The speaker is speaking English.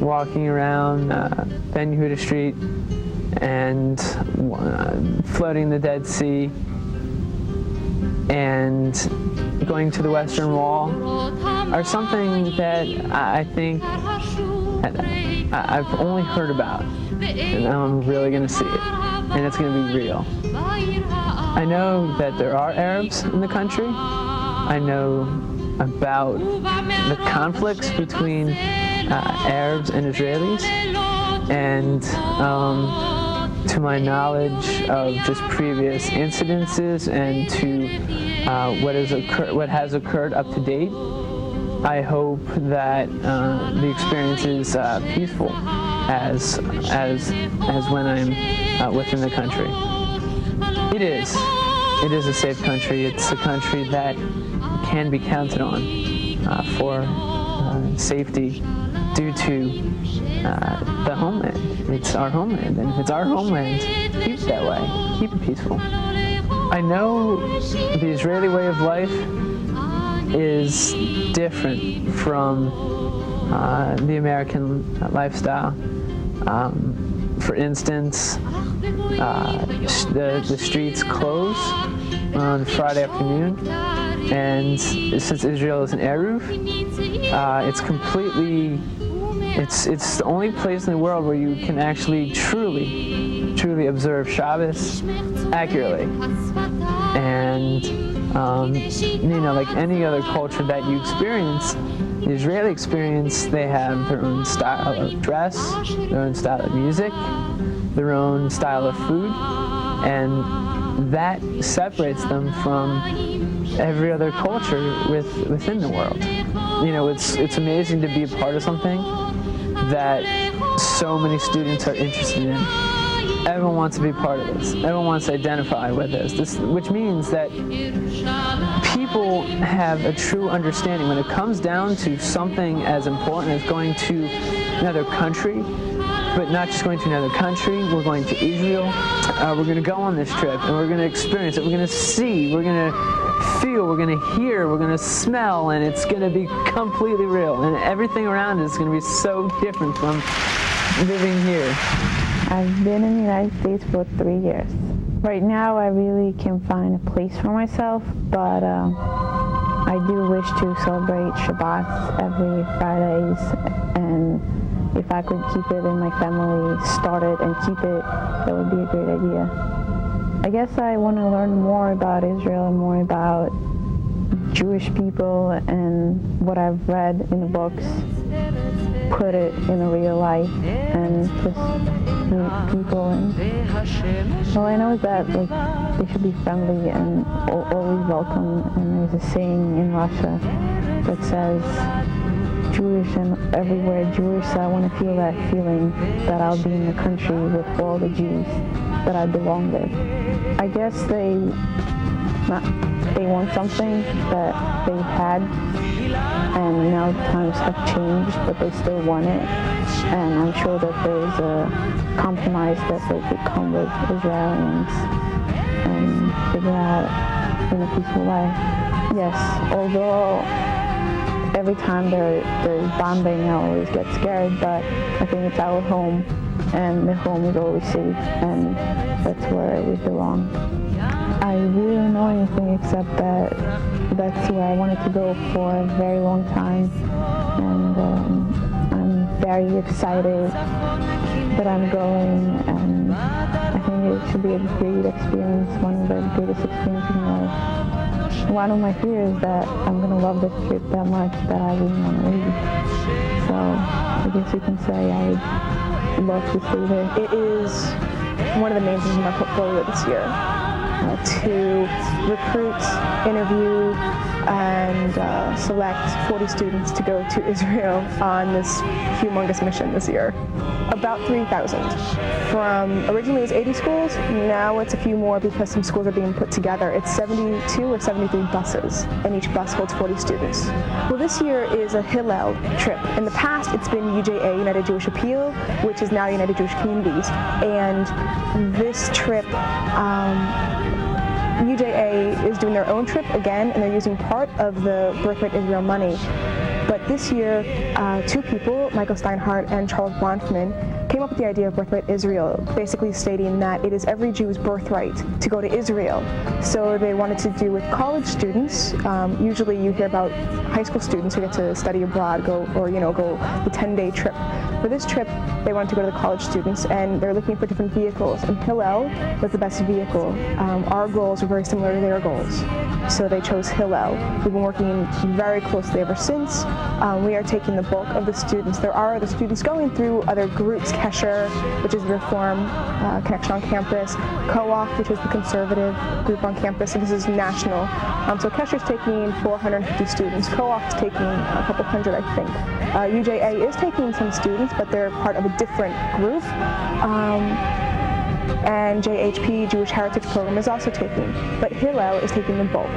walking around Ben Yehuda Street and floating the Dead Sea and going to the Western Wall are something that I think I've only heard about, and now I'm really going to see it, and it's going to be real. I know that there are Arabs in the country. I know about the conflicts between Arabs and Israelis, and to my knowledge of just previous incidences and to what has occurred up to date, I hope that the experience is peaceful as when I'm within the country. It is a safe country. It's a country that can be counted on for safety due to the homeland. It's our homeland, and if it's our homeland, keep it that way. Keep it peaceful. I know the Israeli way of life is different from the American lifestyle. For instance, the streets close on Friday afternoon, and since Israel is an Eruv, it's the only place in the world where you can actually truly observe Shabbos accurately. And like any other culture that you experience, the Israeli experience, they have their own style of dress, their own style of music, their own style of food, and that separates them from every other culture within the world. It's amazing to be a part of something that so many students are interested in. Everyone wants to be part of this. Everyone wants to identify with this, which means that people have a true understanding when it comes down to something as important as going to another country, but not just going to another country. We're going to Israel. We're going to go on this trip, and we're going to experience it. We're going to see. We're going to feel. We're going to hear. We're going to smell, and it's going to be completely real. And everything around it is going to be so different from living here. I've been in the United States for 3 years. Right now, I really can't find a place for myself, but I do wish to celebrate Shabbat every Fridays, and if I could keep it and my family started and keep it, that would be a great idea. I guess I want to learn more about Israel and more about Jewish people, and what I've read in the books, put it in a real life, and just meet people. And all I know is that they should be friendly and always welcome. And there's a saying in Russia that says, Jewish and everywhere Jewish, so I want to feel that feeling that I'll be in the country with all the Jews that I belong with. I guess they want something that they had, and now times have changed, but they still want it. And I'm sure that there's a compromise that they could come with Israelis and figure out in a peaceful way. Yes, although every time there's bombing, I always get scared, but I think it's our home, and the home is always safe, and that's where we belong. I really don't know anything except that that's where I wanted to go for a very long time, and I'm very excited that I'm going, and I think it should be a great experience, one of the greatest experiences in my life. One of my fears is that I'm going to love this trip that much that I wouldn't want to leave. So I guess you can say I would love to stay there. It is one of the main things in my portfolio this year, to recruit, interview, and select 40 students to go to Israel on this humongous mission this year. About 3,000. From originally it was 80 schools, now it's a few more because some schools are being put together. It's 72 or 73 buses, and each bus holds 40 students. Well, this year is a Hillel trip. In the past, it's been UJA, United Jewish Appeal, which is now United Jewish Communities. And this trip, UJA is doing their own trip again, and they're using part of the Birthright Israel money But this year, two people, Michael Steinhardt and Charles Bronfman, came up with the idea of Birthright Israel, basically stating that it is every Jew's birthright to go to Israel. So they wanted to do with college students. Usually you hear about high school students who get to study abroad, go the 10-day trip. For this trip, they wanted to go to the college students, and they're looking for different vehicles. And Hillel was the best vehicle. Our goals were very similar to their goals, so they chose Hillel. We've been working very closely ever since. We are taking the bulk of the students. There are other students going through other groups, Kesher, which is the Reform connection on campus, Co-op, which is the conservative group on campus, and this is national. So Kesher is taking 450 students. Co-op is taking a couple hundred, I think. UJA is taking some students, but they're part of a different group. And JHP, Jewish Heritage Program, is also taking, but Hillel is taking the bulk.